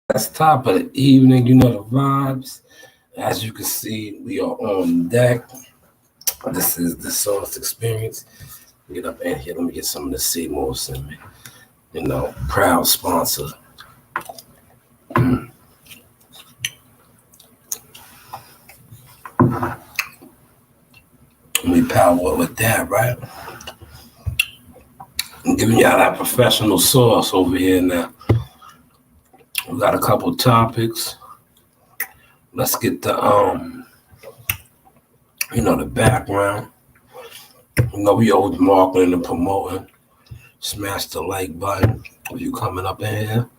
That's top of the evening. You know the vibes. As you can see, we are on deck. This is the Sauce Experience. Get up in here. Let me get some of the Seymour's in me. Proud sponsor. We power with that, right? I'm giving y'all that professional sauce over here now. We got a couple topics. Let's get the background. We always marketing and promoting. Smash the like button if you coming up in here.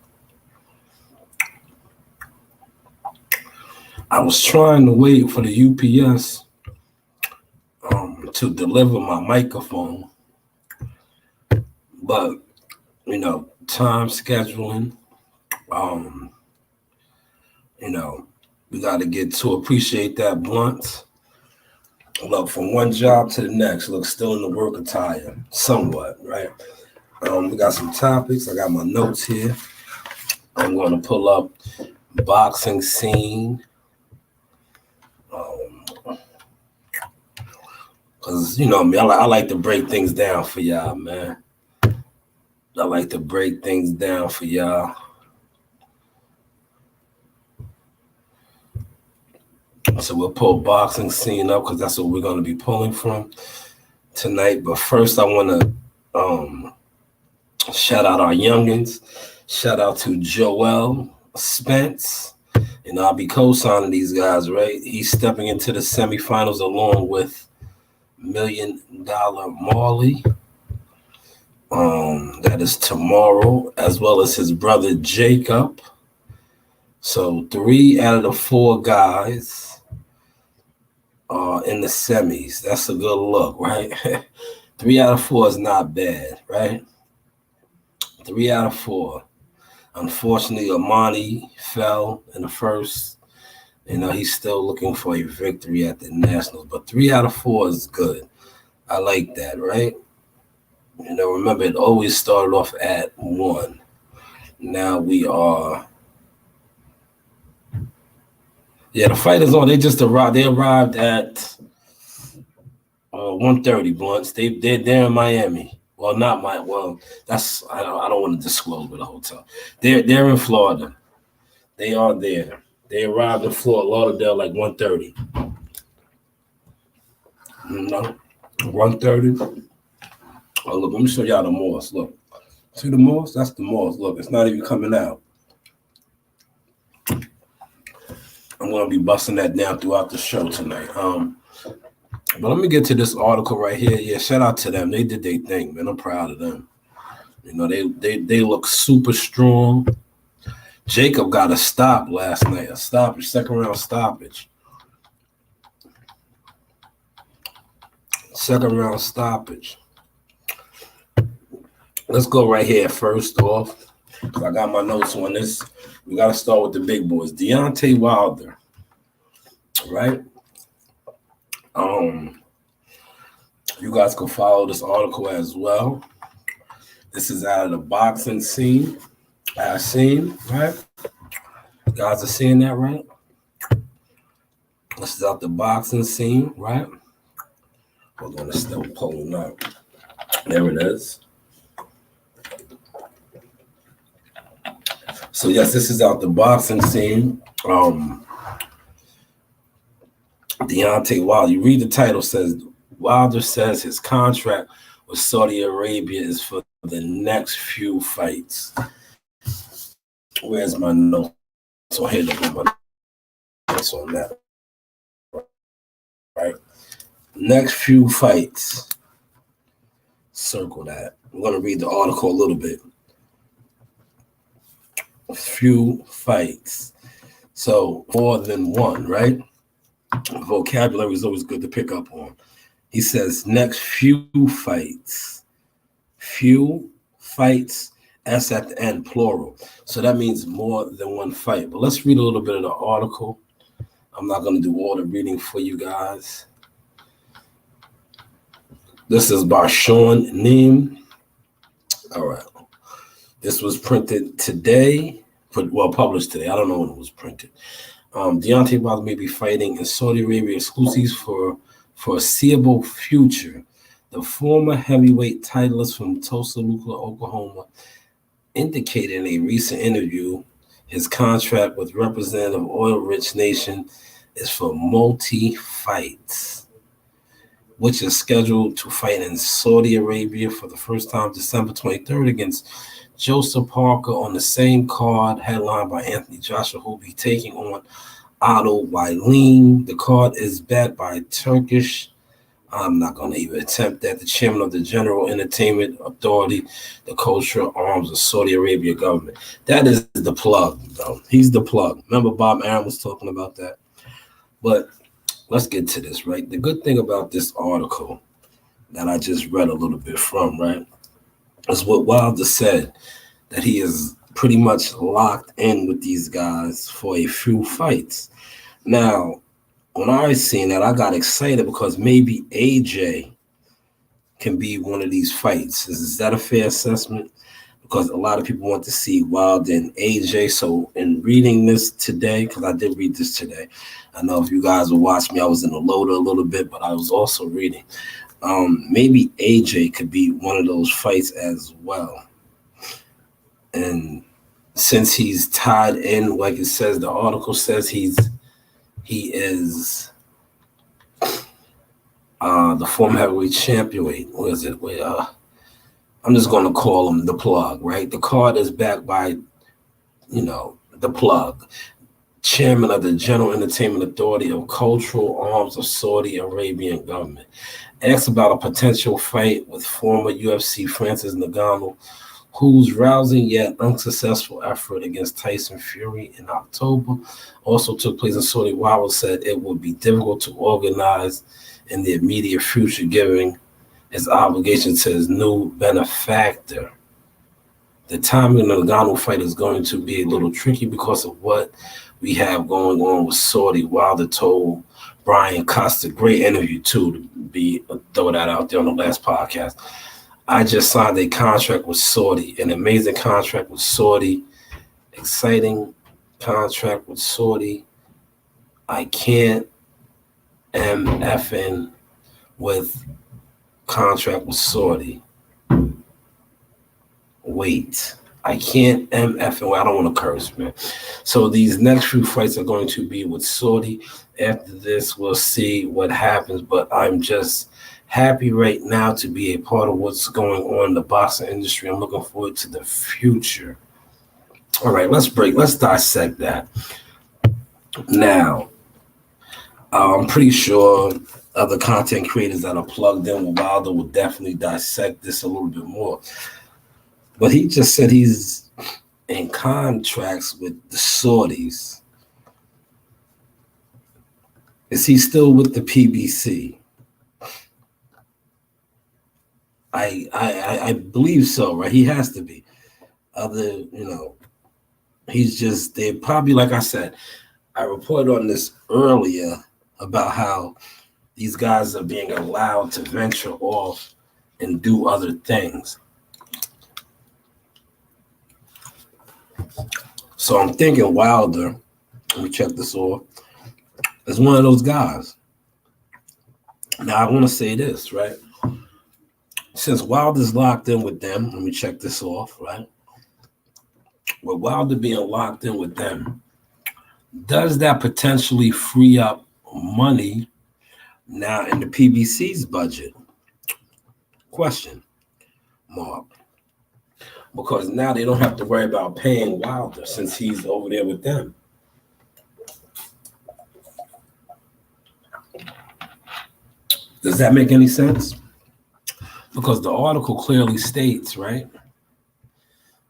I was trying to wait for the UPS to deliver my microphone, but time scheduling. We got to get to appreciate that blunt. Look, from one job to the next, look, still in the work attire, somewhat, right? We got some topics. I got my notes here. I'm going to pull up boxing scene. Because, me, I like to break things down for y'all, man. I like to break things down for y'all. So we'll pull boxing scene up because that's what we're going to be pulling from tonight. But first, I want to shout out our youngins. Shout out to Joel Spence. I'll be co-signing these guys, right? He's stepping into the semifinals along with $1 Million Marley. That is tomorrow, as well as his brother Jacob. So 3 out of the 4 guys are in the semis. That's a good look, right? 3 out of 4 is not bad, right? 3 out of 4. Unfortunately, Amani fell in the first. He's still looking for a victory at the Nationals, but 3 out of 4 is good. I like that, right? Remember, it always started off at 1. Now we are. Yeah, the fight is on. They just arrived. They arrived at 1:30. Blunts. They're in Miami. Well, not my. Well, that's I don't want to disclose with the hotel. They're in Florida. They are there. They arrived in Fort Lauderdale like 1:30. 1:30. Oh, look, let me show y'all the Morse. Look. See the Morse? That's the Morse. Look, it's not even coming out. I'm going to be busting that down throughout the show tonight. But let me get to this article right here. Yeah, shout out to them. They did their thing, man. I'm proud of them. They look super strong. Jacob got a stop last night, a stoppage, second round stoppage. Second round stoppage. Let's go right here first off. I got my notes on this. We got to start with the big boys. Deontay Wilder, right? You guys can follow this article as well. This is out of the boxing scene. Right? You guys are seeing that, right? This is out the boxing scene, right? Hold on, it's still pulling up. There it is. So yes, this is out the boxing scene. Deontay Wilder. You read the title, says Wilder says his contract with Saudi Arabia is for the next few fights. Where's my notes? So here, look at my notes on that. Right. Next few fights. Circle that. I'm going to read the article a little bit. Few fights. So more than one, right? Vocabulary is always good to pick up on. He says next few fights. Few fights, S at the end, plural. So that means more than one fight. But let's read a little bit of the article. I'm not going to do all the reading for you guys. This is by Shanewz. All right. This was printed today, published today. I don't know when it was printed. Deontay Wilder may be fighting in Saudi Arabia exclusives for foreseeable future. The former heavyweight titleist from Tulsa, Oklahoma, indicated in a recent interview his contract with representative oil-rich nation is for multi-fights, which is scheduled to fight in Saudi Arabia for the first time December 23rd against Joseph Parker on the same card, headlined by Anthony Joshua, who will be taking on Otto Wylien. The card is backed by Turkish. I'm not going to even attempt that. The chairman of the General Entertainment Authority, the cultural arms of Saudi Arabia government. That is the plug, though. He's the plug. Remember Bob Aaron was talking about that? But let's get to this, right? The good thing about this article that I just read a little bit from, right, is what Wilder said, that he is pretty much locked in with these guys for a few fights. Now, when I seen that, I got excited because maybe AJ can be one of these fights. Is that a fair assessment? Because a lot of people want to see Wilder and AJ. So in reading this today, because I did read this today, I know if you guys will watch me, I was in the loader a little bit, but I was also reading. Maybe AJ could be one of those fights as well. And since he's tied in, like it says, the article says he is the former heavyweight champion. What is it? I'm just going to call him the plug, right? The card is backed by, the plug, chairman of the General Entertainment Authority of Cultural Arms of Saudi Arabian government. Asked about a potential fight with former UFC Francis Ngannou, whose rousing yet unsuccessful effort against Tyson Fury in October also took place in Saudi. Wilder said it would be difficult to organize in the immediate future, given his obligation to his new benefactor. The timing of the Ngannou fight is going to be a little tricky because of what we have going on with Saudi. Wilder told Brian Costa, great interview too, throw that out there on the last podcast. I just signed a contract with Saudi, an amazing contract with Saudi, exciting contract with Saudi. I can't MFN with contract with Saudi. Wait, I can't MFN. I don't want to curse, man. So these next few fights are going to be with Saudi. After this, we'll see what happens, but I'm just happy right now to be a part of what's going on in the boxing industry. I'm looking forward to the future. All right, let's dissect that. Now, I'm pretty sure other content creators that are plugged in with Wilder will definitely dissect this a little bit more. But he just said he's in contracts with the Saudis. Is he still with the PBC? I believe so, right? He has to be. They probably, like I said, I reported on this earlier about how these guys are being allowed to venture off and do other things. So I'm thinking Wilder, let me check this off, is one of those guys. Now I want to say this, right? Since Wilder's locked in with them, let me check this off, right? With Wilder being locked in with them, does that potentially free up money now in the PBC's budget? Question mark. Because now they don't have to worry about paying Wilder since he's over there with them. Does that make any sense? Because the article clearly states, right,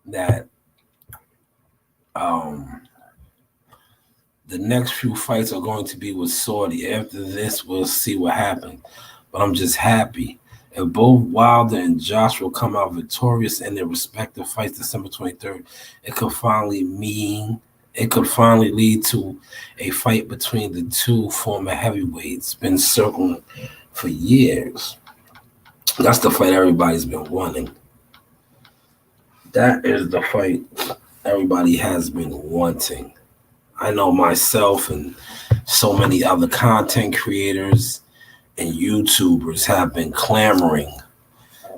that the next few fights are going to be with Saudi. After this, we'll see what happens. But I'm just happy. If both Wilder and Joshua come out victorious in their respective fights December 23rd, it could finally lead to a fight between the two former heavyweights been circling for years. That's the fight everybody's been wanting. That is the fight everybody has been wanting. I know myself and so many other content creators and YouTubers have been clamoring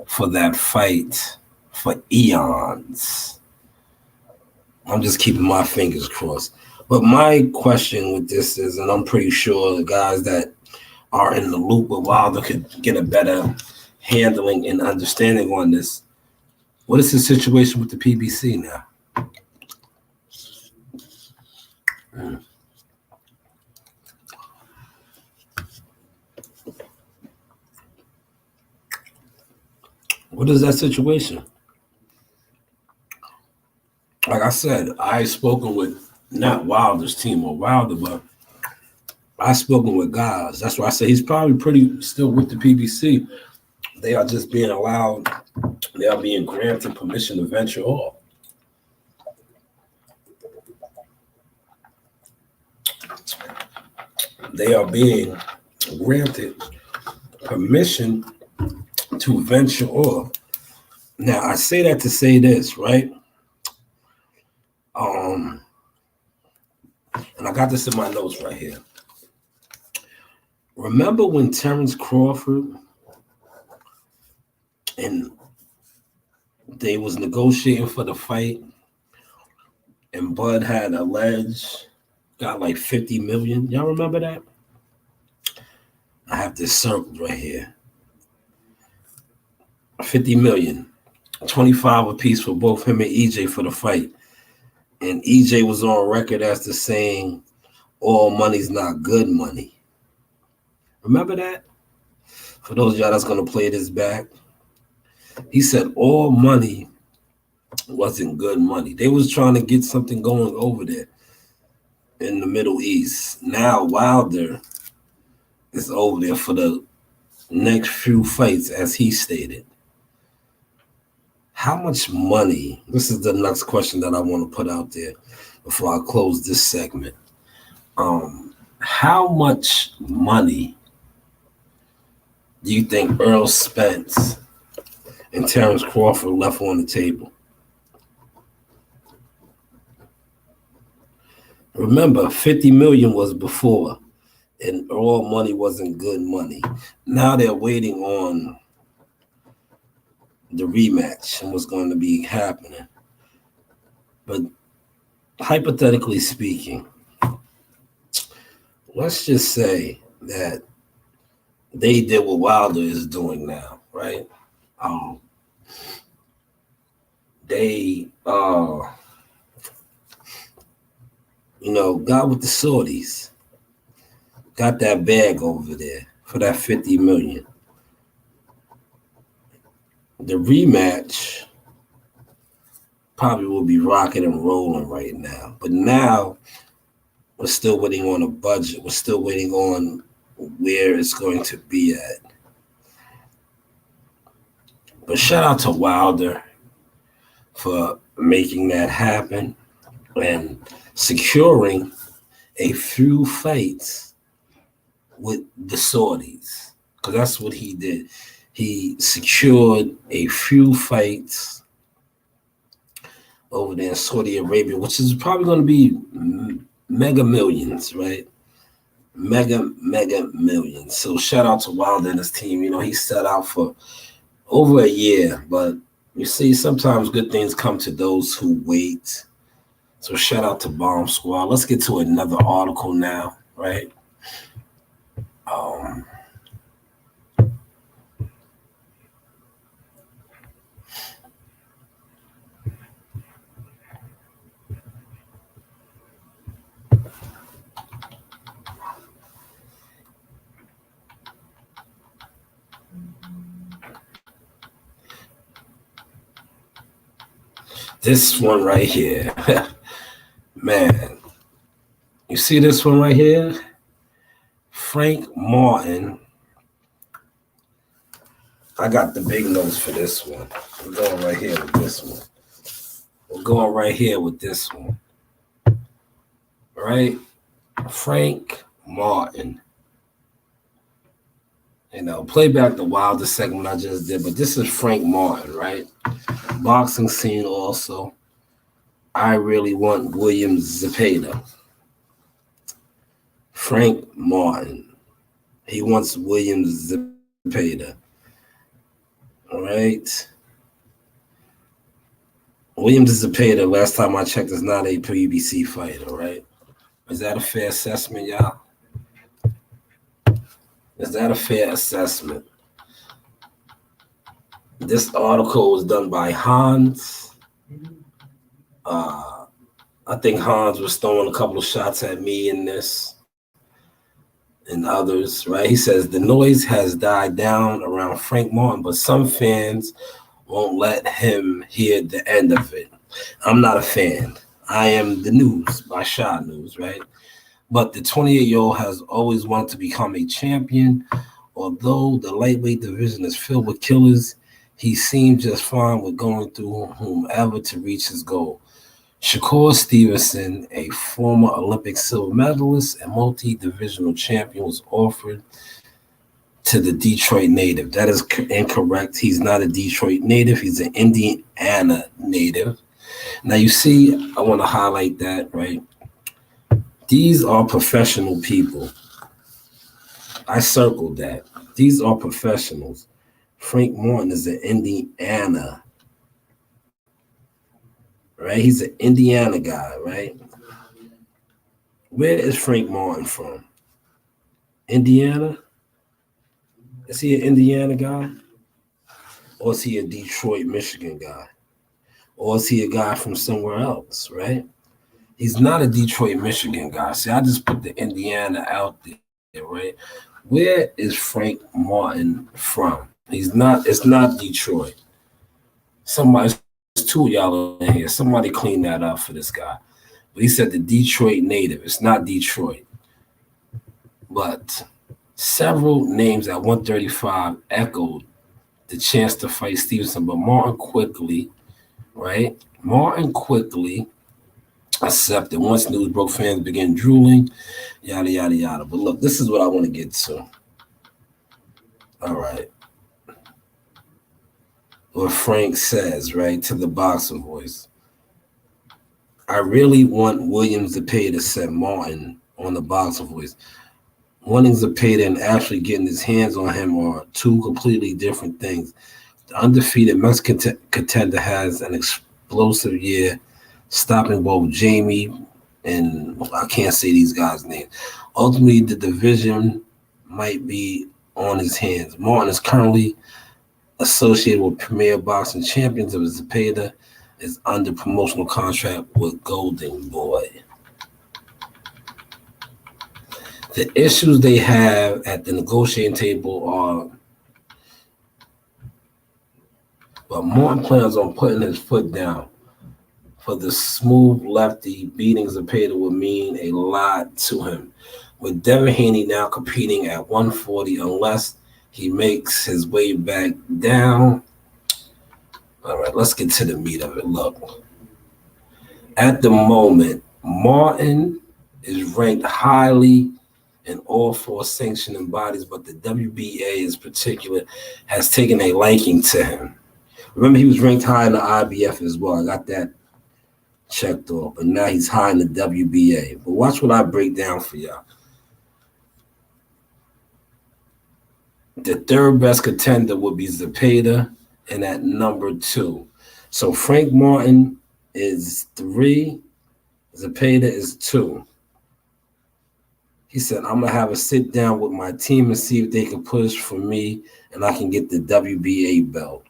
for that fight for eons. I'm just keeping my fingers crossed. But my question with this is, and I'm pretty sure the guys that are in the loop with Wilder could get a better handling and understanding on this. What is the situation with the PBC now? What is that situation? Like I said, I've spoken with not Wilder's team or Wilder, but I've spoken with guys. That's why I say he's probably pretty still with the PBC. They are just being allowed, they are being granted permission to venture off. They are being granted permission to venture off. Now, I say that to say this, right? And I got this in my notes right here. Remember when Terrence Crawford and they was negotiating for the fight and Bud had alleged got like 50 million? Y'all remember that? I have this circled right here. 50 million. 25 apiece for both him and EJ for the fight. And EJ was on record as to saying all money's not good money. Remember that? For those of y'all that's going to play this back, he said all money wasn't good money. They was trying to get something going over there in the Middle East. Now Wilder is over there for the next few fights, as he stated. How much money? This is the next question that I want to put out there before I close this segment. How much money do you think Earl Spence and Terrence Crawford left on the table? Remember, 50 million was before, and all money wasn't good money. Now they're waiting on the rematch and what's going to be happening. But hypothetically speaking, let's just say that they did what Wilder is doing now, right? They got with the Saudis, got that bag over there for that 50 million. The rematch probably will be rocking and rolling right now. But now we're still waiting on a budget. We're still waiting on where it's going to be at. But shout out to Wilder for making that happen and securing a few fights with the Saudis. Because that's what he did. He secured a few fights over there in Saudi Arabia, which is probably going to be mega millions, right? Mega millions. So shout out to Wilder and his team. He set out for over a year, but you see, sometimes good things come to those who wait. So shout out to Bomb Squad. Let's get to another article now, right? This one right here. Man, you see this one right here? Frank Martin. I got the big notes for this one. We're going right here with this one. Right? Frank Martin. Play back the Wilder segment I just did, but this is Frank Martin, right? Boxing scene also. I really want William Zepeda. Frank Martin. He wants William Zepeda. All right. William Zepeda, last time I checked, is not a PBC fighter, right? Is that a fair assessment, y'all? Is that a fair assessment? This article was done by Hans. Uh, I think Hans was throwing a couple of shots at me in this and others, right? He says the noise has died down around Frank Martin, but some fans won't let him hear the end of it. I'm not a fan. I am the news by Shanewz, right? But the 28-year-old has always wanted to become a champion. Although the lightweight division is filled with killers, he seemed just fine with going through whomever to reach his goal. Shakur Stevenson, a former Olympic silver medalist and multi-divisional champion, was offered to the Detroit native. That is incorrect. He's not a Detroit native. He's an Indiana native. Now, you see, I want to highlight that, right? These are professional people. I circled that. These are professionals. Frank Martin is an Indiana, right? He's an Indiana guy, right? Where is Frank Martin from? Indiana? Is he an Indiana guy? Or is he a Detroit, Michigan guy? Or is he a guy from somewhere else, right? He's not a Detroit, Michigan guy. See, I just put the Indiana out there, right? Where is Frank Martin from? It's not Detroit. Somebody's two of y'all in here. Somebody clean that up for this guy. But he said the Detroit native. It's not Detroit. But several names at 135 echoed the chance to fight Stevenson, but Martin quickly, right? Martin quickly accepted. Once news broke, fans began drooling, yada, yada, yada. But look, this is what I want to get to. All right. What Frank says, right, to the boxer voice. I really want Williams to pay to set Martin on the boxer voice. Wanting Zepeda and actually getting his hands on him are two completely different things. The undefeated Mexican contender has an explosive year, stopping both Jamie and I can't say these guys' names. Ultimately, the division might be on his hands. Martin is currently associated with Premier Boxing Champions of Zepeda, is under promotional contract with Golden Boy. The issues they have at the negotiating table are, but Martin plans on putting his foot down. For the smooth lefty, beating Zepeda would mean a lot to him. With Devin Haney now competing at 140, unless he makes his way back down. All right, let's get to the meat of it. Look, at the moment, Martin is ranked highly in all four sanctioning bodies, but the WBA in particular has taken a liking to him. Remember, he was ranked high in the IBF as well. I got that checked off, but now he's high in the WBA. But watch what I break down for y'all. The third best contender would be Zepeda, and at number 2. So Frank Martin is 3, Zepeda is 2. He said, I'm going to have a sit down with my team and see if they can push for me and I can get the WBA belt.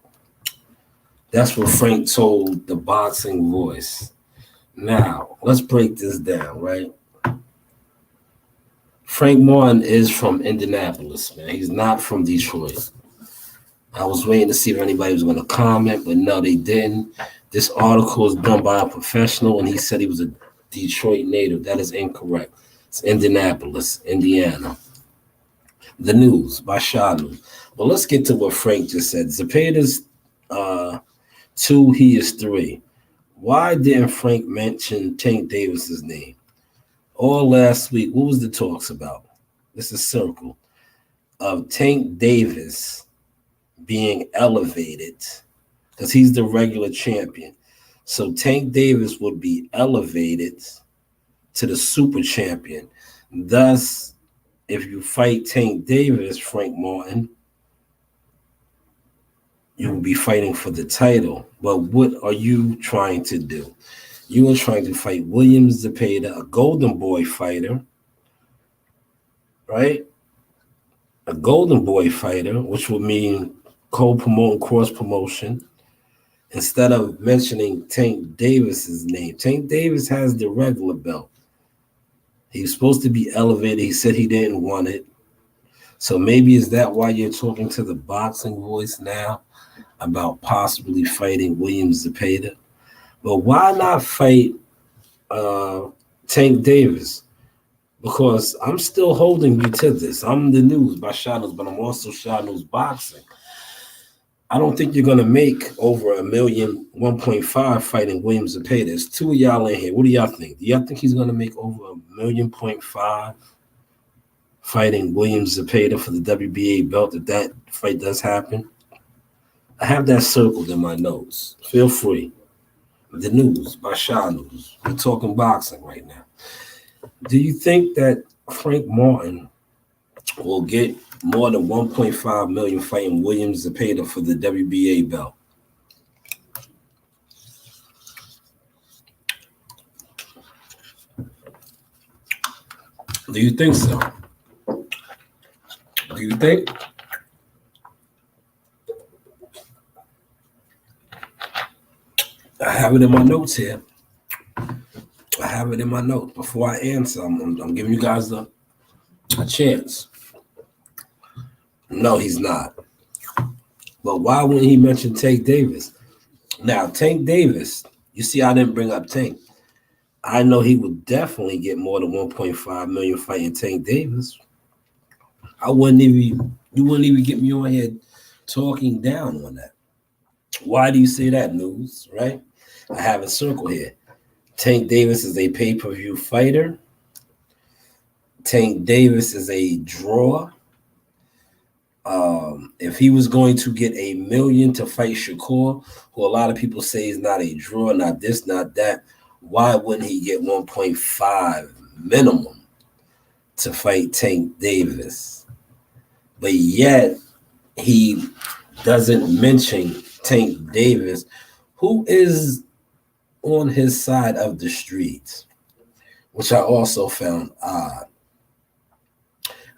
That's what Frank told the Boxing Voice. Now, let's break this down, right? Frank Martin is from Indianapolis, man. He's not from Detroit. I was waiting to see if anybody was going to comment, but no, they didn't. This article is done by a professional, and he said he was a Detroit native. That is incorrect. It's Indianapolis, Indiana. The News by Shanewz. Well, let's get to what Frank just said. Zepeda's 2, he is 3. Why didn't Frank mention Tank Davis's name? All last week, what was the talks about? This is circle of Tank Davis being elevated because he's the regular champion. So Tank Davis would be elevated to the super champion. Thus, if you fight Tank Davis, Frank Martin, you will be fighting for the title. But what are you trying to do? You are trying to fight William Zepeda, a Golden Boy fighter, right? A Golden Boy fighter, which would mean co-promote, cross promotion. Instead of mentioning Tank Davis's name, Tank Davis has the regular belt. He was supposed to be elevated. He said he didn't want it. So maybe is that why you're talking to the boxing voice now about possibly fighting William Zepeda? But why not fight Tank Davis? Because I'm still holding you to this. I'm the news by Shanewz, but I'm also Shanewz Boxing. I don't think you're going to make over a million, 1.5 fighting William Zepeda. There's two of y'all in here. What do y'all think? Do y'all think he's going to make over $1.5 million fighting William Zepeda for the WBA belt if that fight does happen? I have that circled in my notes. Feel free. The news by Shanewz. We're talking boxing right now. Do you think that Frank Martin will get more than 1.5 million fighting William Zepeda for the WBA belt? Do you think so? Do you think? I have it in my notes here. I have it in my notes. Before I answer, I'm giving you guys a chance. No, he's not. But why wouldn't he mention Tank Davis? Now, Tank Davis, you see, I didn't bring up Tank. I know he would definitely get more than 1.5 million fighting Tank Davis. You wouldn't even get me on here talking down on that. Why do you say that, news? Right? I have a circle here. Tank Davis is a pay-per-view fighter. Tank Davis is a draw. If he was going to get $1 million to fight Shakur, who a lot of people say is not a draw, not this, not that, why wouldn't he get 1.5 minimum to fight Tank Davis? But yet he doesn't mention Tank Davis, who is on his side of the street, which I also found odd.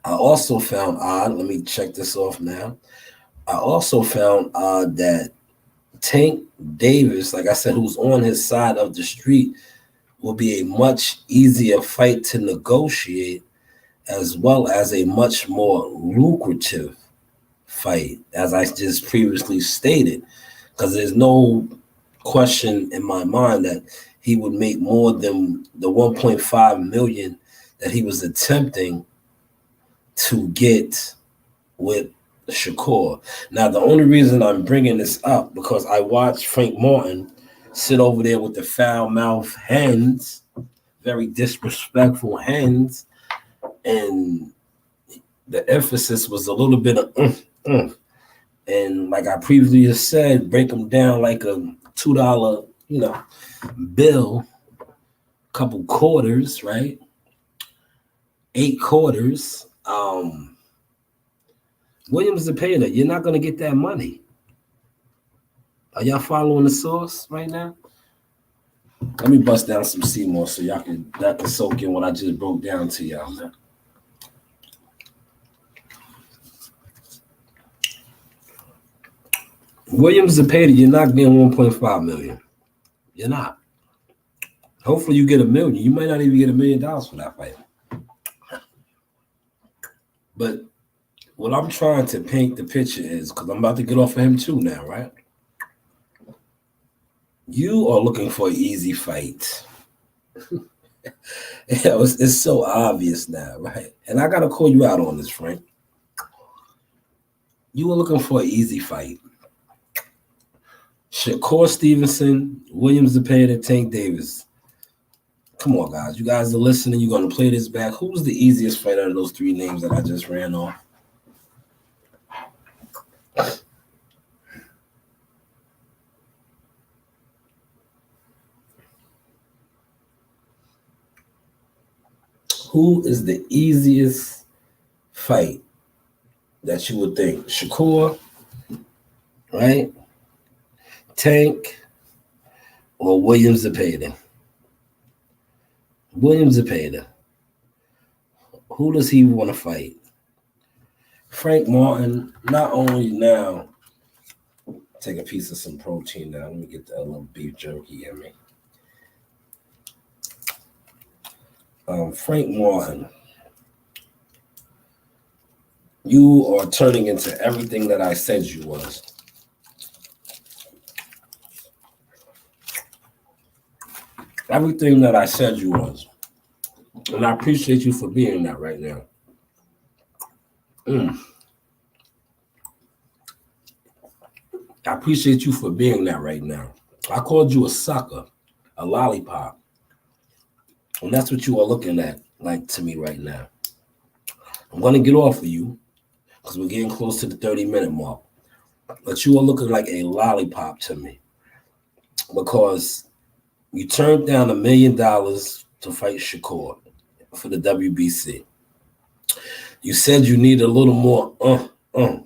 Let me check this off now. I also found odd that Tank Davis, like I said, who's on his side of the street, will be a much easier fight to negotiate, as well as a much more lucrative fight, as I just previously stated, because there's no question in my mind that he would make more than the 1.5 million that he was attempting to get with Shakur. Now, the only reason I'm bringing this up because I watched Frank Martin sit over there with the foul mouth hands, very disrespectful hands, and the emphasis was a little bit of and like I previously said, break them down like a $2, bill, couple quarters, right? 8 quarters. William Zepeda, you're not going to get that money. Are y'all following the source right now? Let me bust down some Seymour so that can soak in what I just broke down to y'all, man. William Zepeda, you're not getting 1.5 million. You're not. Hopefully you get $1 million. You might not even get $1 million for that fight. But what I'm trying to paint the picture is, because I'm about to get off of him too now, right? You are looking for an easy fight. It's so obvious now, right? And I got to call you out on this, Frank. You were looking for an easy fight. Shakur Stevenson, William Zepeda, Tank Davis. Come on, guys. You guys are listening. You're going to play this back. Who's the easiest fighter out of those 3 names that I just ran off? Who is the easiest fight that you would think? Shakur, right? Tank, or William Zepeda? William Zepeda. Who does he want to fight? Frank Martin, not only now, take a piece of some protein now. Let me get that little beef jerky in me. Frank Martin, you are turning into everything that I said you was. Everything that I said you was. And I appreciate you for being that right now. I appreciate you for being that right now. I called you a sucker, a lollipop. And that's what you are looking at, like, to me right now. I'm going to get off of you because we're getting close to the 30-minute mark. But you are looking like a lollipop to me because you turned down $1 million to fight Shakur for the WBC. You said you need a little more, at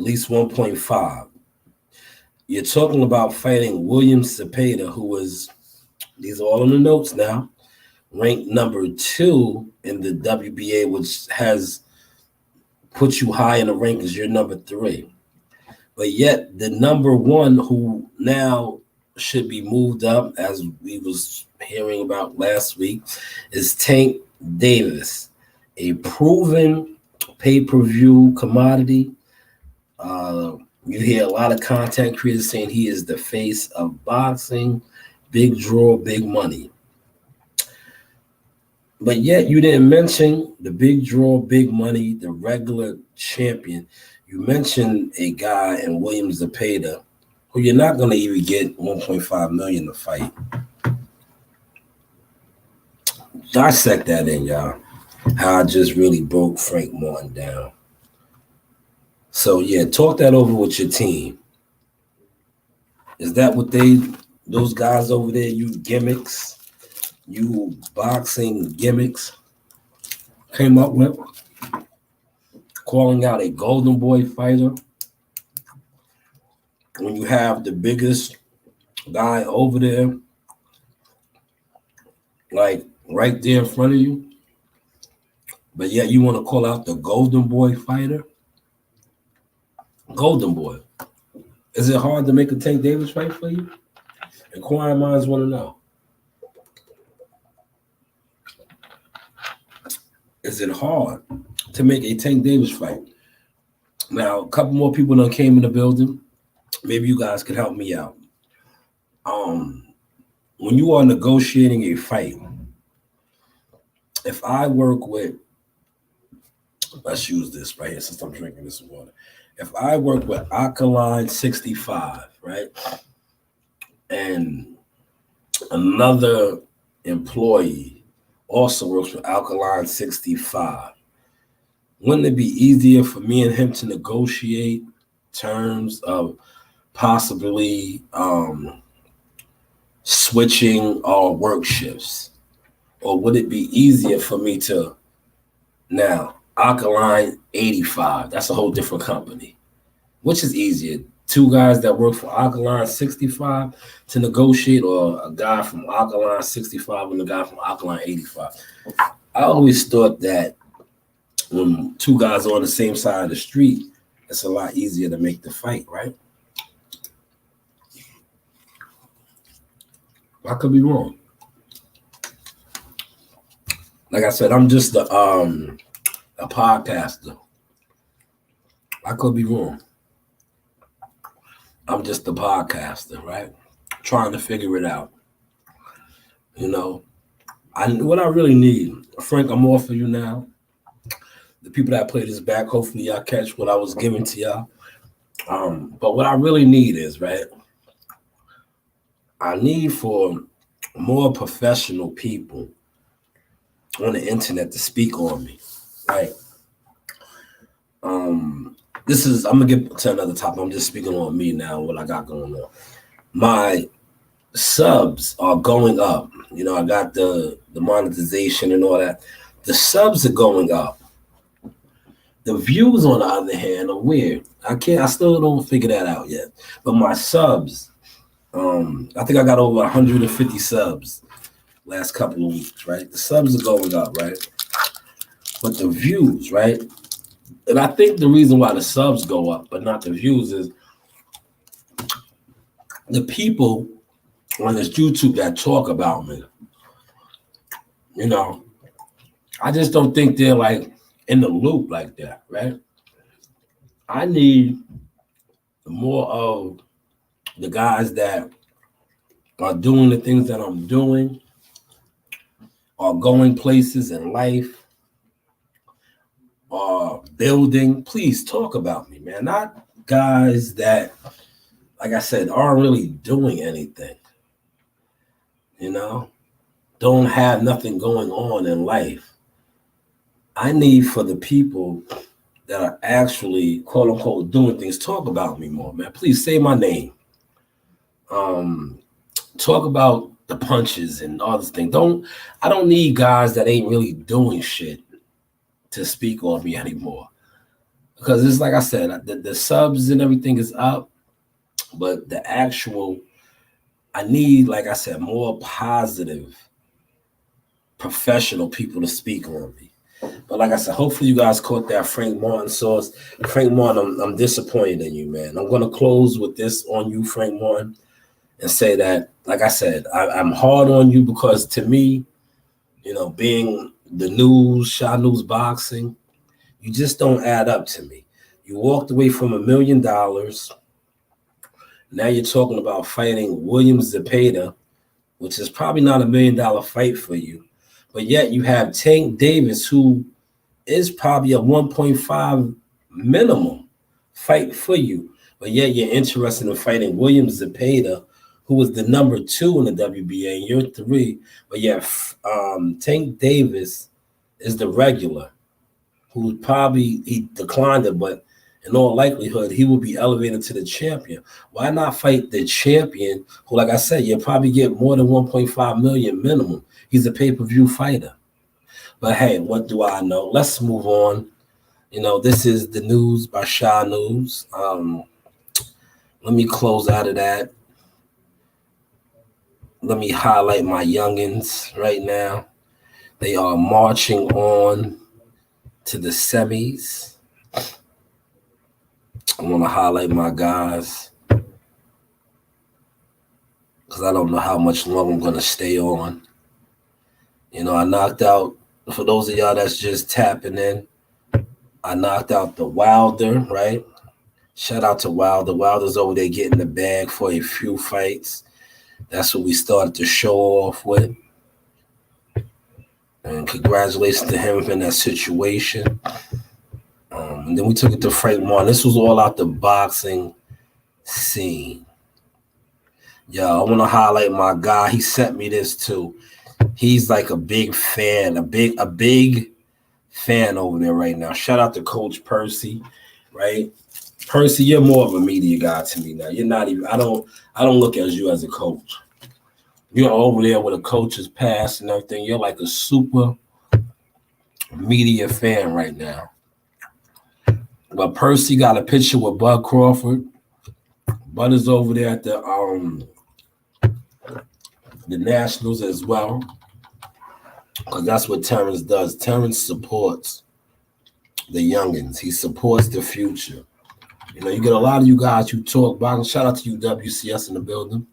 least 1.5. You're talking about fighting William Zepeda, who was, these are all in the notes now, ranked number 2 in the WBA, which has put you high in the rankings. You're number 3. But yet the number 1, who now should be moved up, as we was hearing about last week, is Tank Davis, a proven pay-per-view commodity. You hear a lot of content creators saying he is the face of boxing, big draw, big money. But yet you didn't mention the big draw, big money, the regular champion. You mentioned a guy in William Zepeda who you're not going to even get $1.5 million to fight. Dissect that in, y'all. How I just really broke Frank Martin down. So, yeah, talk that over with your team. Is that what those guys over there, you gimmicks, you boxing gimmicks, came up with? Calling out a Golden Boy fighter when you have the biggest guy over there, like right there in front of you, but yet you want to call out the Golden Boy fighter? Golden Boy. Is it hard to make a Tank Davis fight for you? Inquiring minds want to know. Is it hard to make a Tank Davis fight? Now, a couple more people done came in the building. Maybe you guys could help me out. When you are negotiating a fight, if I work with, let's use this right here since I'm drinking this water. If I work with Alkaline 65, right, and another employee also works with Alkaline 65, wouldn't it be easier for me and him to negotiate terms of possibly switching our work shifts? Or would it be easier for me to, now, Alkaline 85, that's a whole different company. Which is easier? 2 guys that work for Alkaline 65 to negotiate, or a guy from Alkaline 65 and a guy from Alkaline 85? I always thought that when 2 guys are on the same side of the street, it's a lot easier to make the fight, right? I could be wrong. Like I said, I'm just a podcaster. I could be wrong. I'm just a podcaster, right? Trying to figure it out. You know, what I really need, Frank, I'm off of you now. The people that play this back, hopefully y'all catch what I was giving to y'all. But what I really need is, right, I need for more professional people on the internet to speak on me, right? I'm gonna get to another topic. I'm just speaking on me now, what I got going on. My subs are going up. I got the monetization and all that. The subs are going up. The views, on the other hand, are weird. I still don't figure that out yet. But my subs, I think I got over 150 subs last couple of weeks, right? The subs are going up, right? But the views, right? And I think the reason why the subs go up, but not the views, is the people on this YouTube that talk about me. I just don't think they're like in the loop like that, right? I need more of the guys that are doing the things that I'm doing, are going places in life, are building. Please talk about me, man. Not guys that, like I said, aren't really doing anything. Don't have nothing going on in life. I need for the people that are actually, quote unquote, doing things, talk about me more, man. Please say my name. Talk about the punches and all this thing. I don't need guys that ain't really doing shit to speak on me anymore. Because it's like I said, the subs and everything is up, but the actual, I need, like I said, more positive, professional people to speak on me. But like I said, hopefully you guys caught that Frank Martin sauce. Frank Martin, I'm disappointed in you, man. I'm going to close with this on you, Frank Martin, and say that, like I said, I'm hard on you because to me, being the news, Shanewz boxing, you just don't add up to me. You walked away from $1 million. Now you're talking about fighting William Zepeda, which is probably not $1 million fight for you. But yet you have Tank Davis, who is probably a 1.5 minimum fight for you. But yet you're interested in fighting William Zepeda, who was the number 2 in the WBA, and you're 3. But yet Tank Davis is the regular, who probably, he declined it, but in all likelihood, he will be elevated to the champion. Why not fight the champion who, like I said, you'll probably get more than 1.5 million minimum? He's a pay-per-view fighter. But hey, what do I know? Let's move on. This is the news by Shanewz. Let me close out of that. Let me highlight my youngins right now. They are marching on to the semis. I want to highlight my guys because I don't know how much longer I'm going to stay on. I knocked out, for those of y'all that's just tapping in, I knocked out the Wilder, right? Shout out to Wilder. Wilder's over there getting the bag for a few fights. That's what we started to show off with. And congratulations to him in that situation. And then we took it to Frank Martin. This was all out the boxing scene. Yo, I want to highlight my guy. He sent me this too. He's like a big fan, a big fan over there right now. Shout out to Coach Percy, right? Percy, you're more of a media guy to me now. You're not even, I don't look at you as a coach. You're over there with a coach's pass and everything. You're like a super media fan right now. But Percy got a picture with Bud Crawford. Bud is over there at the Nationals as well, because that's what Terrence does. Terrence supports the youngins. He supports the future. You get a lot of you guys who talk boxing. Shout out to you, WCS, in the building.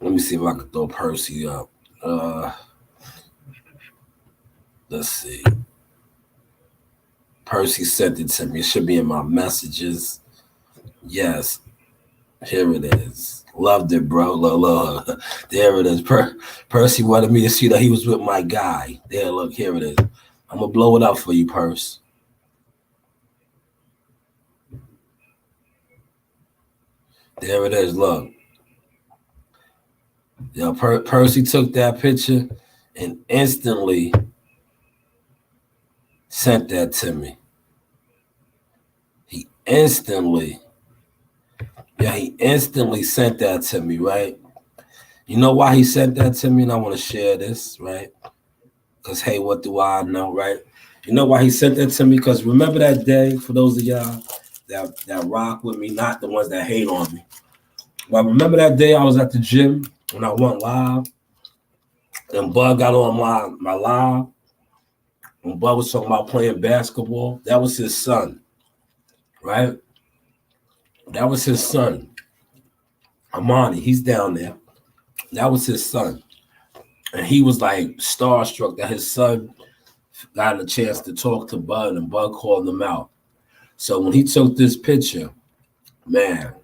Let me see if I can throw Percy up. Let's see. Percy sent it to me. It should be in my messages. Yes. Here it is. Loved it, bro. Look. There it is. Percy wanted me to see that he was with my guy. There, look. Here it is. I'm going to blow it up for you, Percy. There it is. Look. Yo, Percy took that picture and instantly sent that to me. He instantly. Yeah, he instantly sent that to me, right? You know why he sent that to me? And I want to share this, right? Because, hey, what do I know, right? You know why he sent that to me? Because remember that day, for those of y'all that rock with me, not the ones that hate on me. But remember that day I was at the gym when I went live and Bud got on my live when Bud was talking about playing basketball? That was his son, right? That was his son. Amani, he's down there. That was his son. And he was like starstruck that his son got a chance to talk to Bud and Bud called him out. So when he took this picture, man,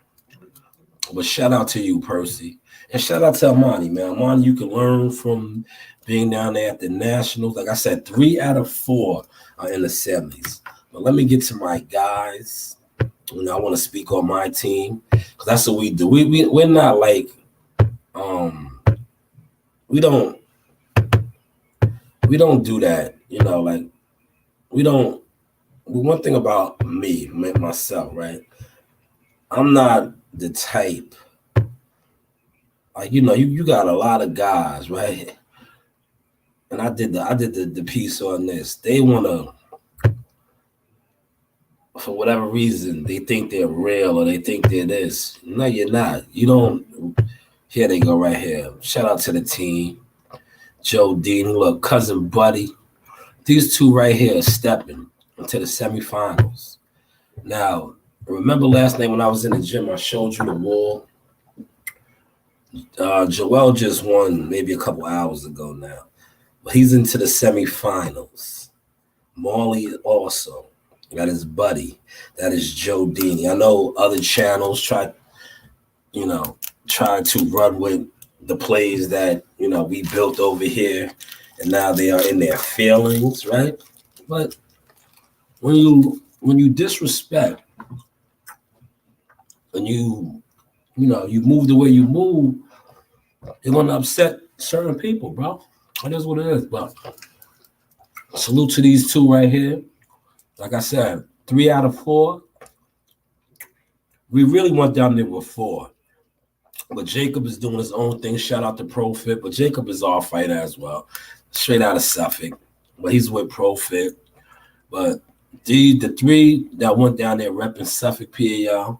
but shout out to you, Percy. And shout out to Amani, man. Amani, you can learn from being down there at the Nationals. Like I said, 3 out of 4 are in the semis. But let me get to my guys. You know, I want to speak on my team because that's what we do. We're not like we don't do that. You know, like we don't. One thing about me, myself, right? I'm not the type. Like you got a lot of guys, right? And I did the piece on this. They wanna, for whatever reason, they think they're real or they think they're this. No, you're not. You don't. Here they go right here. Shout out to the team. Joe Dean, look, cousin Buddy. These two right here are stepping into the semifinals. Now, remember last night when I was in the gym, I showed you the wall. Joel just won maybe a couple hours ago now. But he's into the semifinals. Marley also. That is Buddy. That is Joe Dini. I know other channels try to run with the plays that, we built over here. And now they are in their feelings, right? But when you disrespect and you move the way you move, you're gonna upset certain people, bro. That is what it is. But salute to these two right here. Like I said, 3 out of 4. We really went down there with 4. But Jacob is doing his own thing. Shout out to Profit. But Jacob is our fighter as well. Straight out of Suffolk. But he's with Profit. But the 3 that went down there repping Suffolk, PA,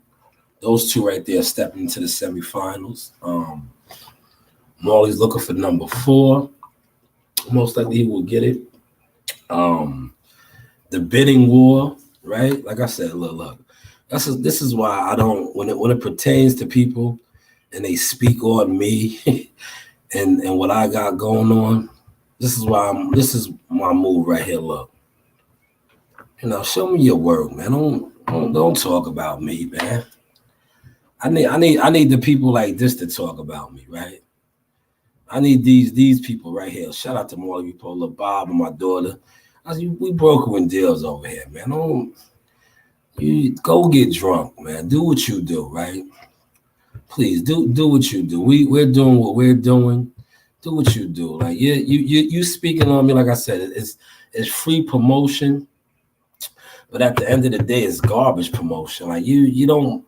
those 2 right there stepping into the semifinals. Marley's looking for number 4. Most likely he will get it. The bidding war, right? Like I said, look. This is why I don't when it pertains to people and they speak on me and what I got going on. This is my move right here. Look, show me your work, man. Don't talk about me, man. I need the people like this to talk about me, right? I need these people right here. Shout out to Marley Polar, Bob, and my daughter. We brokering deals over here, man. You go get drunk, man. Do what you do, right? Please do what you do. We're doing what we're doing. Do what you do. Like you speaking on me, like I said, it's free promotion, but at the end of the day, it's garbage promotion. Like you don't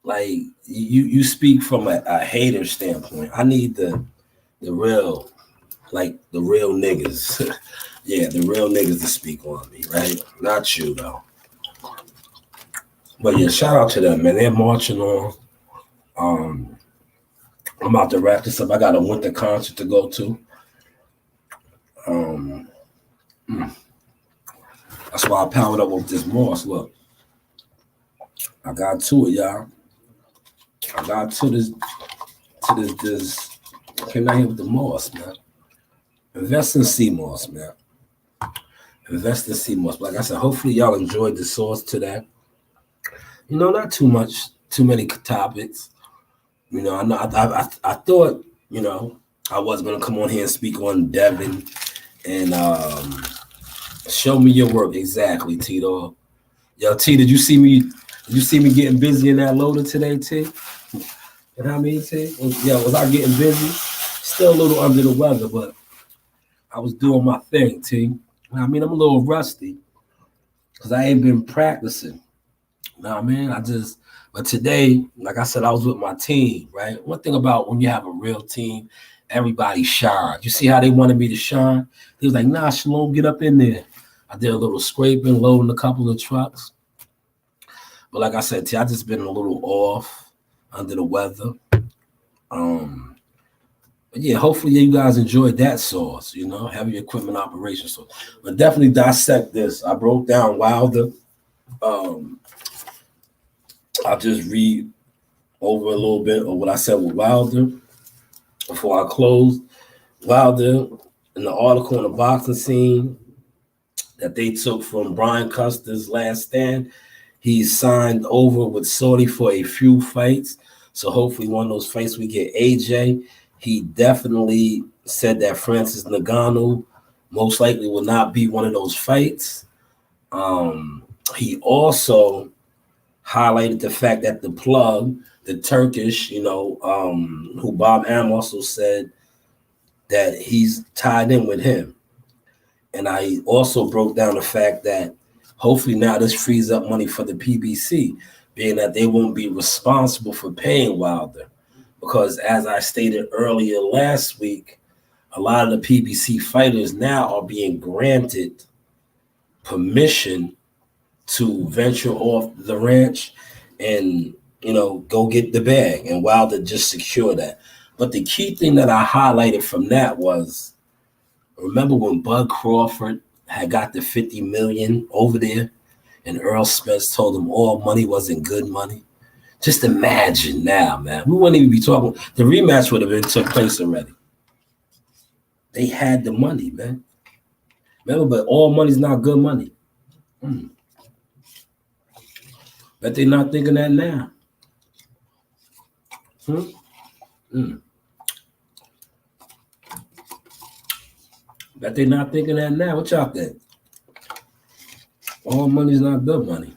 like you speak from a hater standpoint. I need the real, like the real niggas. Yeah, the real niggas to speak on me, right? Not you though. But yeah, shout out to them, man. They're marching on. I'm about to wrap this up. I got a winter concert to go to. That's why I powered up with this Moss. Look, I got to it, y'all. I got to this. Came out here with the Moss, man. Invest in CMOS, man. Invest in CMOS. Like I said, hopefully y'all enjoyed the source to that. Not too many topics. I thought, I was gonna come on here and speak on Devin and show me your work. Exactly, Tito. Yo, T, did you see me getting busy in that loader today, T? You know what I mean, T? Was I getting busy? Still a little under the weather, but I was doing my thing, T. I mean, I'm a little rusty because I ain't been practicing. You know what I mean? But today, like I said, I was with my team, right? One thing about when you have a real team, everybody shines. You see how they wanted me to shine? He was like, nah, Shalom, get up in there. I did a little scraping, loading a couple of trucks. But like I said, I just been a little off under the weather. But yeah, hopefully you guys enjoyed that sauce, heavy equipment operation sauce. But definitely dissect this. I broke down Wilder. Um, I'll just read over a little bit of what I said with Wilder before I close. Wilder, in the article in the boxing scene that they took from Brian Custer's Last Stand, he's signed over with Saudi for a few fights. So hopefully one of those fights we get AJ. He definitely said that Francis Ngannou most likely will not be one of those fights. He also highlighted the fact that the plug, the Turkish, who Bob Am also said that he's tied in with him. And I also broke down the fact that hopefully now this frees up money for the PBC, being that they won't be responsible for paying Wilder. Because as I stated earlier last week, a lot of the PBC fighters now are being granted permission to venture off the ranch and, go get the bag, and Wilder just secure that. But the key thing that I highlighted from that was, remember when Bud Crawford had got the 50 million over there and Earl Spence told him all money wasn't good money? Just imagine now, man. We wouldn't even be talking. The rematch would have been took place already. They had the money, man. Remember, but all money's not good money. Bet they're not thinking that now. Bet they're not thinking that now. What y'all think? All money's not good money.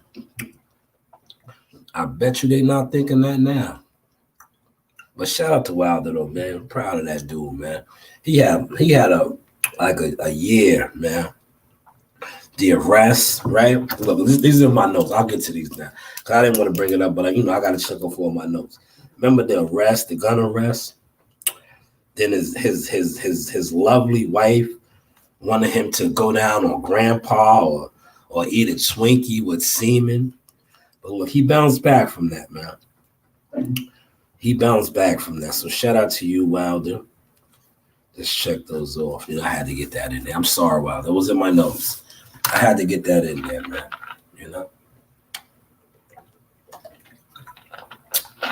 I bet you they not thinking that now. But shout out to Wilder though, man. I'm proud of that dude, man. He had a year, man. The arrest, right? Look, these are my notes. I'll get to these now. Cause I didn't want to bring it up, but I got to check off all my notes. Remember the arrest, the gun arrest? Then his lovely wife wanted him to go down on grandpa or eat a Twinkie with semen. But look, he bounced back from that, man. He bounced back from that. So shout out to you, Wilder. Just check those off. I had to get that in there. I'm sorry, Wilder. It was in my notes. I had to get that in there, man.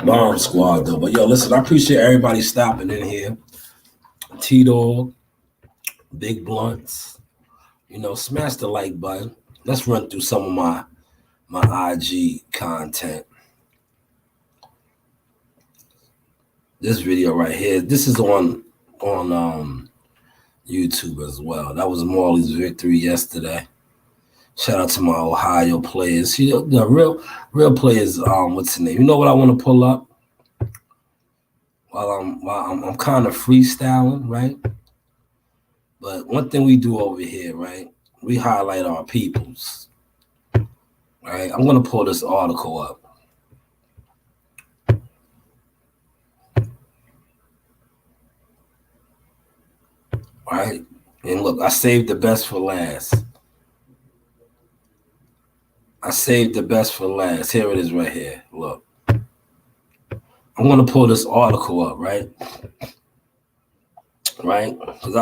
Bomb squad, though. But yo, listen, I appreciate everybody stopping in here. T-Dog, Big Blunts. Smash the like button. Let's run through some of my IG content. This video right here, this is on YouTube as well. That was Marley's victory yesterday. Shout out to my Ohio players. The real players. What's the name? You know what I want to pull up while I'm kind of freestyling, right? But one thing we do over here, right? We highlight our peoples. Right? I'm gonna pull this article up. Right? And look, I saved the best for last. Here it is right here. Look. I'm gonna pull this article up, right? Right? Because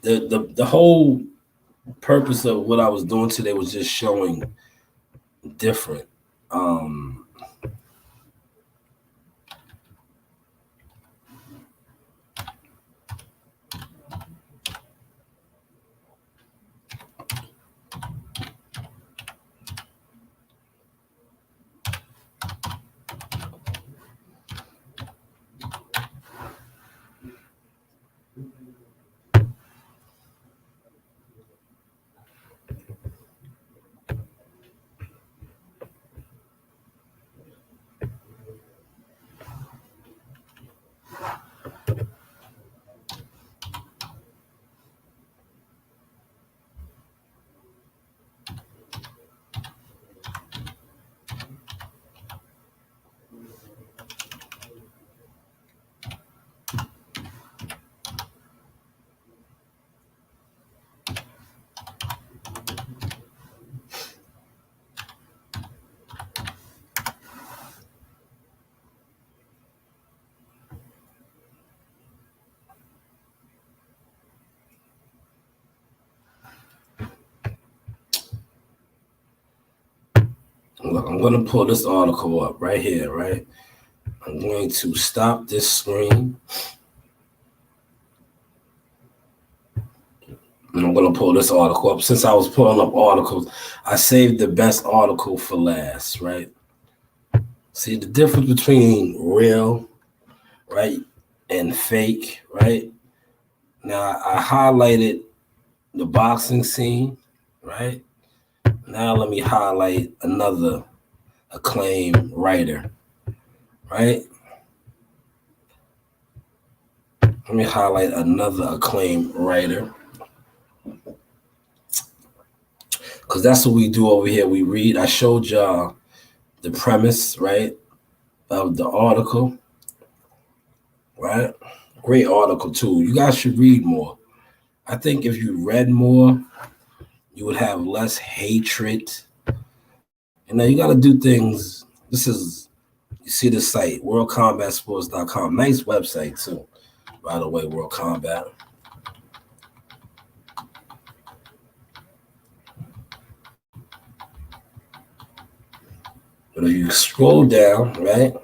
the whole purpose of what I was doing today was just showing different. look, I'm going to pull this article up right here, right? I'm going to stop this screen. And I'm going to pull this article up. Since I was pulling up articles, I saved the best article for last, right? See the difference between real, right, and fake, right? Now, I highlighted the boxing scene, right? Now, let me highlight another acclaimed writer, right? Let me highlight another acclaimed writer. Because that's what we do over here. We read. I showed y'all the premise, right, of the article, right? Great article, too. You guys should read more. I think if you read more, you would have less hatred. You know, you got to do things. This is, you see the site, worldcombatsports.com. Nice website, too, by the way, World Combat. But if you scroll down, right,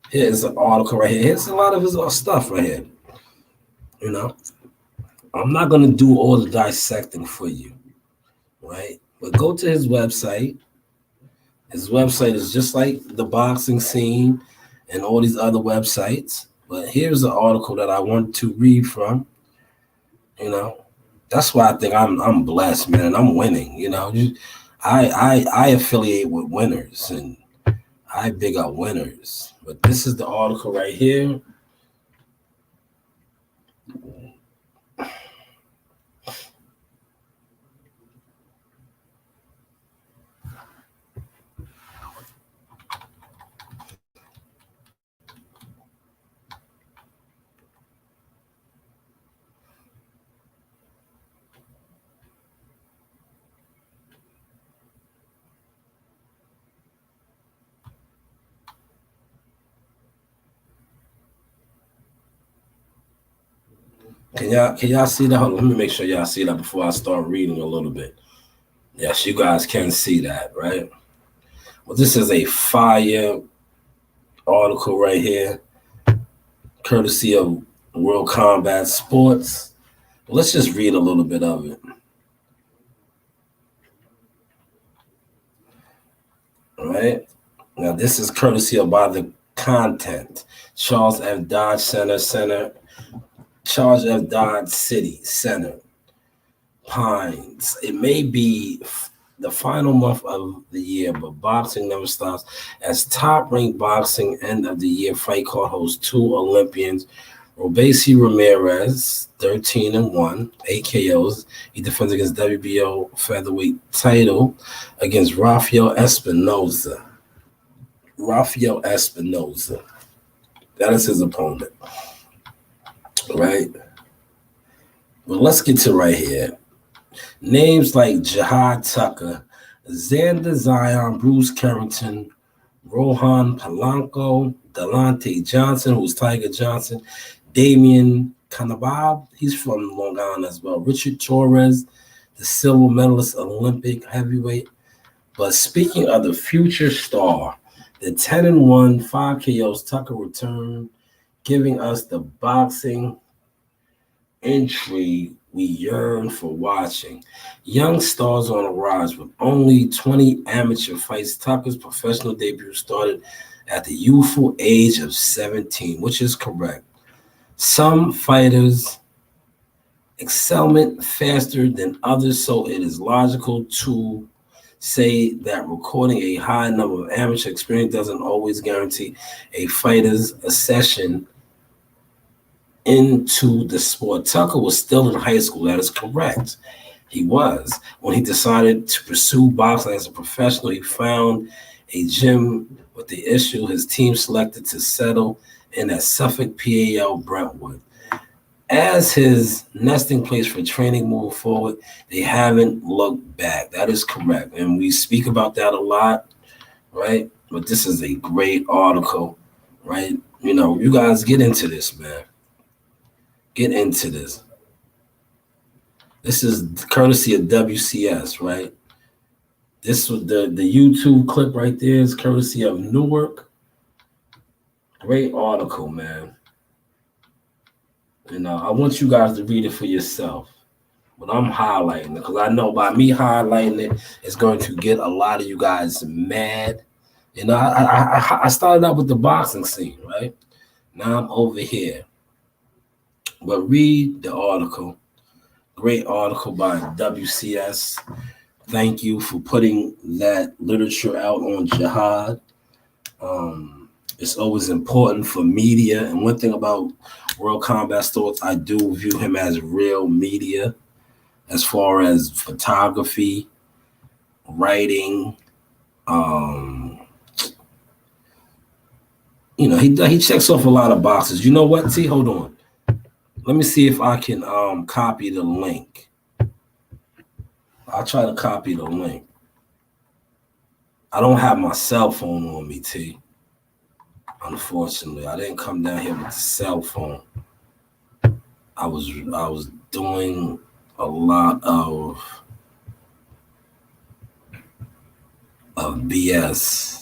here's an article right here. Here's a lot of his stuff right here. You know, I'm not going to do all the dissecting for you, right? But go to his website. His website is just like the boxing scene and all these other websites. But here's an article that I want to read from. You know, that's why I think I'm blessed, man. I'm winning. You know, I affiliate with winners and I big up winners. But this is the article right here. Can y'all see that? Hold on, let me make sure y'all see that before I start reading a little bit. Yes, you guys can see that, right? Well, this is a fire article right here, courtesy of World Combat Sports. Let's just read a little bit of it. All right. Now, this is courtesy of by the content. Charles F. Dodge Center, Charles F. Dodge City Center, Pines. It may be the final month of the year, but boxing never stops. As top-ranked boxing end of the year fight card hosts two Olympians, Robesi Ramirez, 13-1, 8 KOs. He defends against WBO featherweight title against Rafael Espinoza. That is his opponent. Right? Well, let's get to right here. Names like Jihad Tucker, Xander Zion, Bruce Carrington, Rohan Polanco, Delonte Johnson, who's Tiger Johnson, Damian Kanabab, he's from Long Island as well, Richard Torres, the silver medalist Olympic heavyweight. But speaking of the future star, the 10-1, 5 KOs, Tucker returned, giving us the boxing intrigue we yearn for watching. Young stars on a rise with only 20 amateur fights. Tucker's professional debut started at the youthful age of 17, which is correct. Some fighters excel faster than others, so it is logical to say that recording a high number of amateur experience doesn't always guarantee a fighter's accession into the sport. Tucker was still in high school. That is correct. He was. When he decided to pursue boxing as a professional, he found a gym with the issue. His team selected to settle in at Suffolk, PAL Brentwood. As his nesting place for training moving forward, they haven't looked back. That is correct. And we speak about that a lot, right? But this is a great article, right? You know, you guys get into this, man. Get into this. This is courtesy of WCS, right? This was the YouTube clip right there is courtesy of Newark. Great article, man. I want you guys to read it for yourself. But I'm highlighting it because I know by me highlighting it, it's going to get a lot of you guys mad. I started out with the boxing scene, right? Now I'm over here. But read the article. Great article by WCS. Thank you for putting that literature out on jihad. It's always important for media. And one thing about World Combat Sports, I do view him as real media as far as photography, writing. He checks off a lot of boxes. You know what, T? Hold on. Let me see if I can copy the link. I'll try to copy the link. I don't have my cell phone on me, T. Unfortunately, I didn't come down here with the cell phone. I was doing a lot of BS.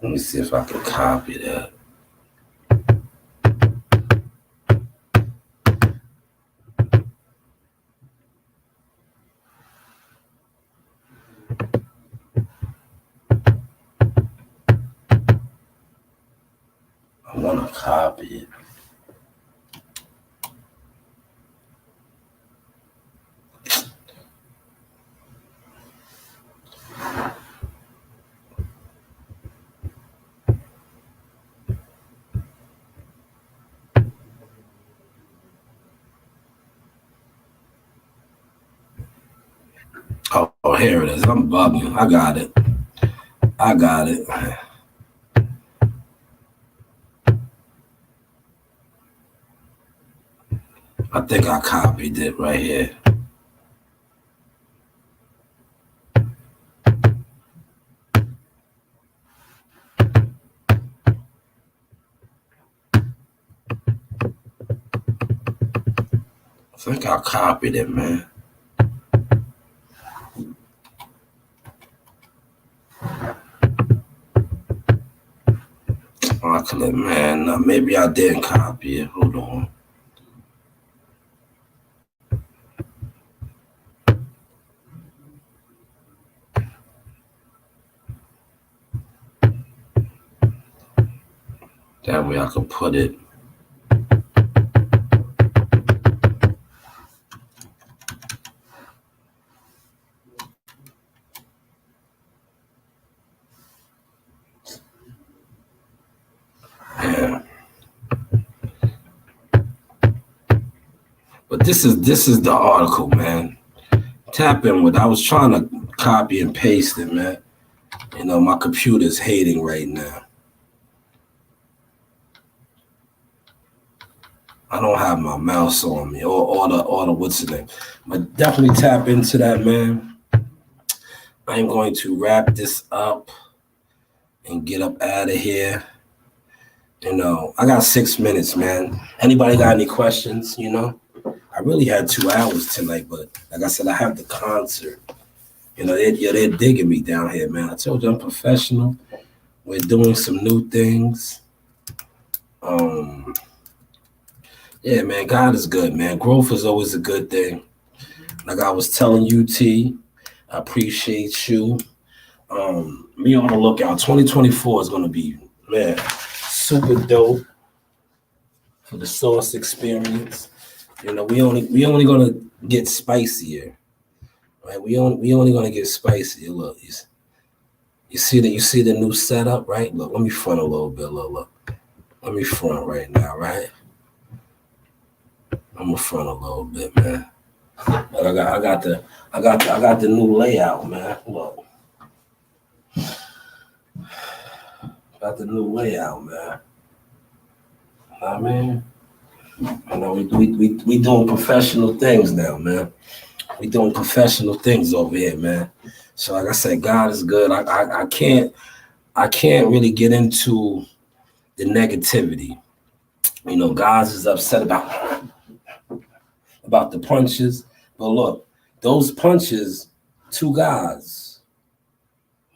Let me see if I can copy that. I want to copy it. Oh, here it is. I'm bugging. I got it. I think I copied it right here. I think I copied it, man. Man, maybe I didn't copy it. Hold on. That way I can put it. Yeah. But this is the article, man. Tap in with. I was trying to copy and paste it, man. My computer's hating right now. I don't have my mouse on me or the what's the name. But definitely tap into that, man. I'm going to wrap this up and get up out of here. I got 6 minutes, man. Anybody got any questions? I really had 2 hours tonight, but like I said, I have the concert. They're digging me down here, man. I told you I'm professional. We're doing some new things. Yeah, man, God is good, man. Growth is always a good thing. Like I was telling you, T, I appreciate you. Me on the lookout. 2024 is going to be, man, super dope for the Source experience. We only going to get spicier, right? We only going to get spicier. Look, you see the new setup, right? Look, let me front a little bit. Look. Let me front right now, right? I'm gonna front a little bit, man. But I got the new layout, man. Look, got the new layout, man. I mean, we doing professional things now, man. We doing professional things over here, man. So like I said, God is good. I can't really get into the negativity. You know, God is upset about the punches. But look, those punches, two guys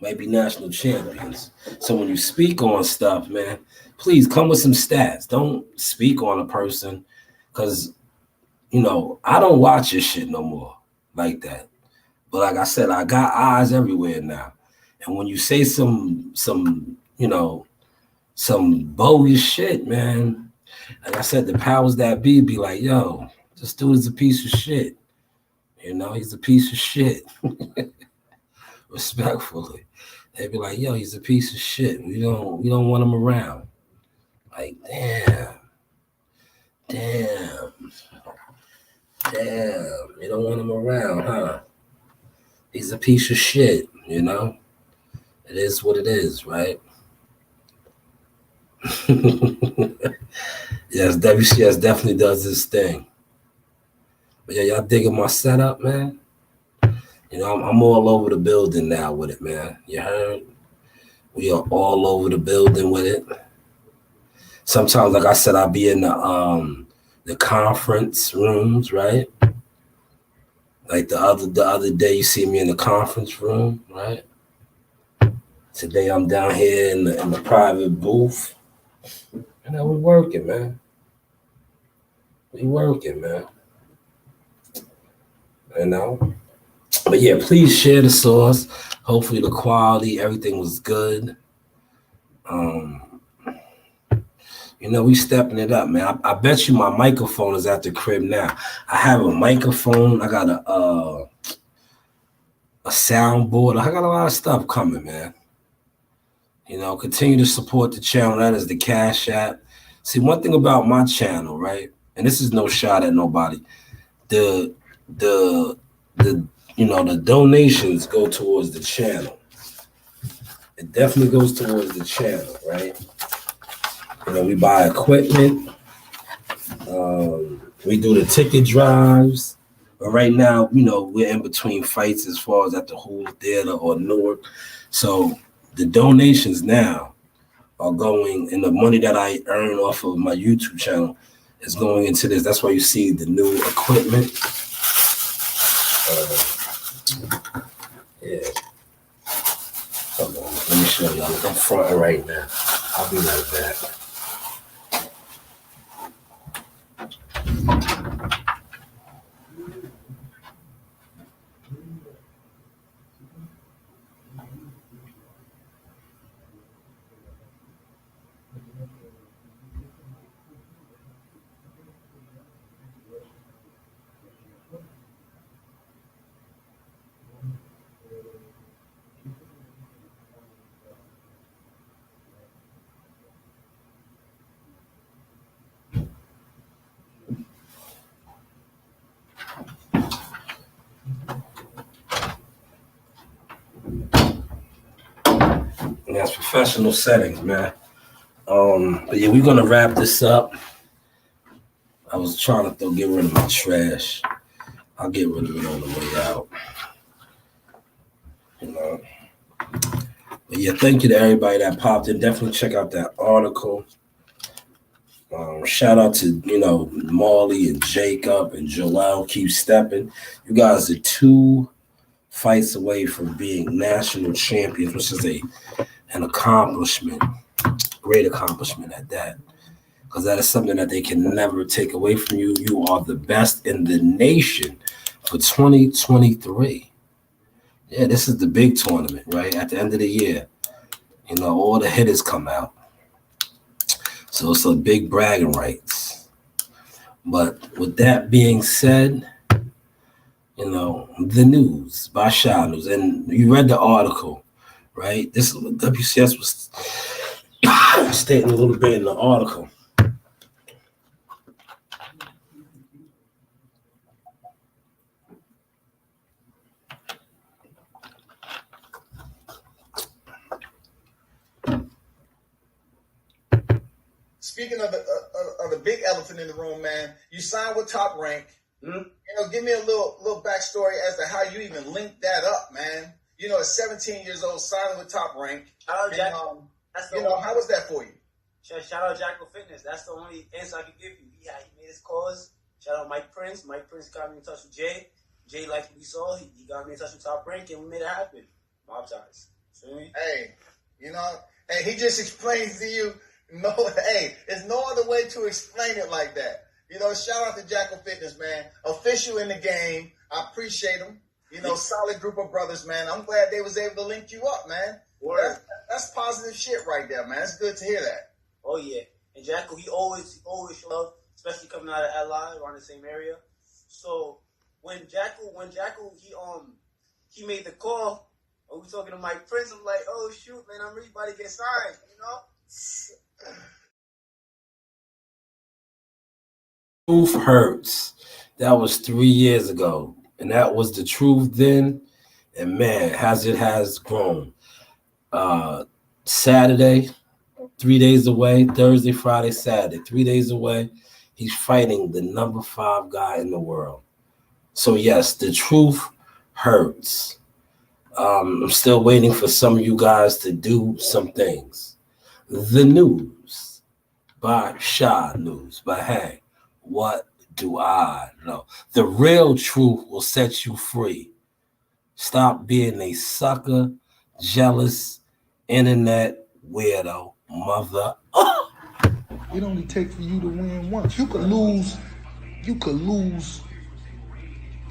might be national champions. So when you speak on stuff, man, please come with some stats. Don't speak on a person because, you know, I don't watch your shit no more like that. But like I said, I got eyes everywhere now. And when you say some you know, some bogus shit, man, like I said, the powers that be like, yo, this dude is a piece of shit. You know, he's a piece of shit. Respectfully. They'd be like, yo, he's a piece of shit. We don't want him around. Like, damn. You don't want him around, huh? He's a piece of shit, you know? It is what it is, right? Yes, WCS definitely does this thing. But yeah, y'all digging my setup, man? You know, I'm all over the building now with it, man. You heard? We are all over the building with it. Sometimes, like I said, I'll be in the conference rooms, right? Like the other day, you see me in the conference room, right? Today, I'm down here in the private booth. And we're working, man. We working, man. You know? But yeah, please share the sauce. Hopefully the quality, everything was good. You know, we stepping it up, man. I bet you my microphone is at the crib now. I have a microphone. I got a soundboard. I got a lot of stuff coming, man. You know, continue to support the channel. That is the Cash App. See, one thing about my channel, right? And this is no shot at nobody. The you know, the donations go towards the channel. It definitely goes towards the channel, right? You know, we buy equipment. We do the ticket drives. But right now, you know, we're in between fights as far as at the Hulu Theater or Newark. So the donations now are going, and the money that I earn off of my YouTube channel is going into this. That's why you see the new equipment. Yeah. Hold on. Let me show y'all. I'm fronting right now. I'll be right back. And that's professional settings, man. But yeah, we're gonna wrap this up. I was trying to get rid of my trash. I'll get rid of it on the way out. You know. But yeah, thank you to everybody that popped in. Definitely check out that article. Shout out to, you know, Marley and Jacob and Joel. Keep stepping. You guys are 2 fights away from being national champions, which is an accomplishment, great accomplishment at that. Because that is something that they can never take away from you. You are the best in the nation for 2023. Yeah, this is the big tournament, right? At the end of the year, you know, all the hitters come out. So it's a big bragging rights. But with that being said, you know, the news by Shanewz, and you read the article, right? This is what WCS was stating a little bit in the article. Speaking of the big elephant in the room, man, you signed with Top Rank. Mm-hmm. You know, give me a little backstory as to how you even linked that up, man. at 17 years old, signing with Top Rank. Shout out Jack. How was that for you? Shout out Jackal Fitness. That's the only answer I can give you. He made his calls. Shout out Mike Prince. Mike Prince got me in touch with Jay. Jay liked what he saw. He got me in touch with Top Rank, and we made it happen. Mob ties. See me? Hey, he just explains to you. There's no other way to explain it like that. Shout out to Jackal Fitness, man. Official in the game. I appreciate him. Solid group of brothers, man. I'm glad they was able to link you up, man. That's positive shit right there, man. It's good to hear that. Oh yeah, and Jackal, he always loved, especially coming out of LI, around the same area. So when Jackal, he made the call. And we talking to Mike Prince. I'm like, oh shoot, man, I'm really about to get signed. Truth hurts. That was 3 years ago, and that was the truth then. And man, it has grown. Saturday, 3 days away. Thursday, Friday, Saturday, 3 days away. He's fighting the number 5 guy in the world. So yes, the truth hurts. I'm still waiting for some of you guys to do some things. The news by Shanewz. But hey, what do I know? The real truth will set you free. Stop being a sucker, jealous, internet weirdo mother. It only takes for you to win once. You could lose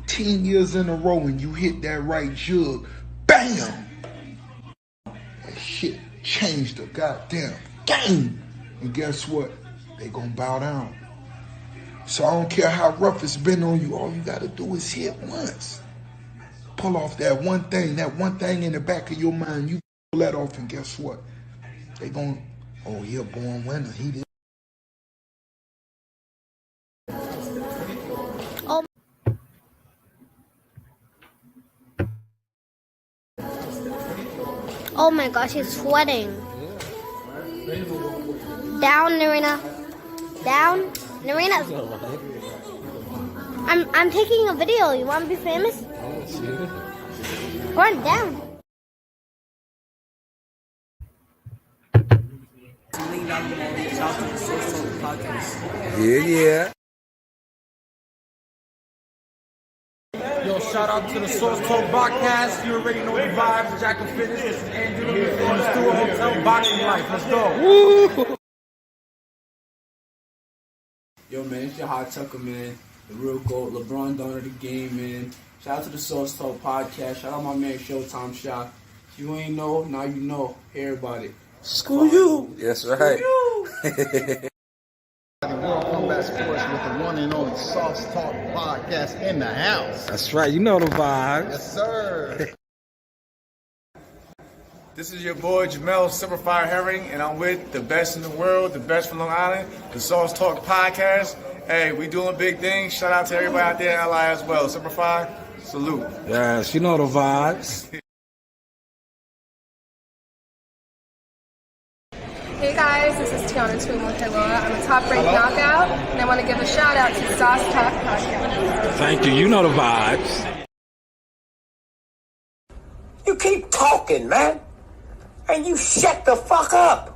10 years in a row and you hit that right jug. Bam! That shit changed the goddamn game. And guess what? They gonna bow down. So I don't care how rough it's been on you, all you gotta do is hit once. Pull off that one thing in the back of your mind, you pull that off, and guess what? They gonna, oh, you're a born winner. He did. Oh my gosh, he's sweating. Down, Narina. Down, Narina. I'm taking a video. You want to be famous? Go on, down. Yeah. Yo, shout out to the Source Talk podcast. You already know the vibes. Jackal Fitness. This is Andrew from the Stewart Hotel Boxing Life. Let's go. Woo! Yo, man, it's your hot Tucker, man. The real GOAT, LeBron Donner of the game, man. Shout out to the Source Talk podcast. Shout out my man Showtime Shot. If you ain't know, now you know. Hear about it. Screw you. That's right. World Combat Sports with the one and only Sauce Talk podcast in the house. That's right. You know the vibes. Yes, sir. This is your boy Jamel Superfire Herring, and I'm with the best in the world, the best from Long Island, the Sauce Talk podcast. Hey, we doing big things. Shout out to everybody out there in LI as well. Superfire, salute. Yes, you know the vibes. Hey guys, this is Tiana Tuimuteloa. I'm a Top Rank knockout, and I want to give a shout out to Sauce Talk podcast. Thank you. You know the vibes. You keep talking, man, and you shut the fuck up.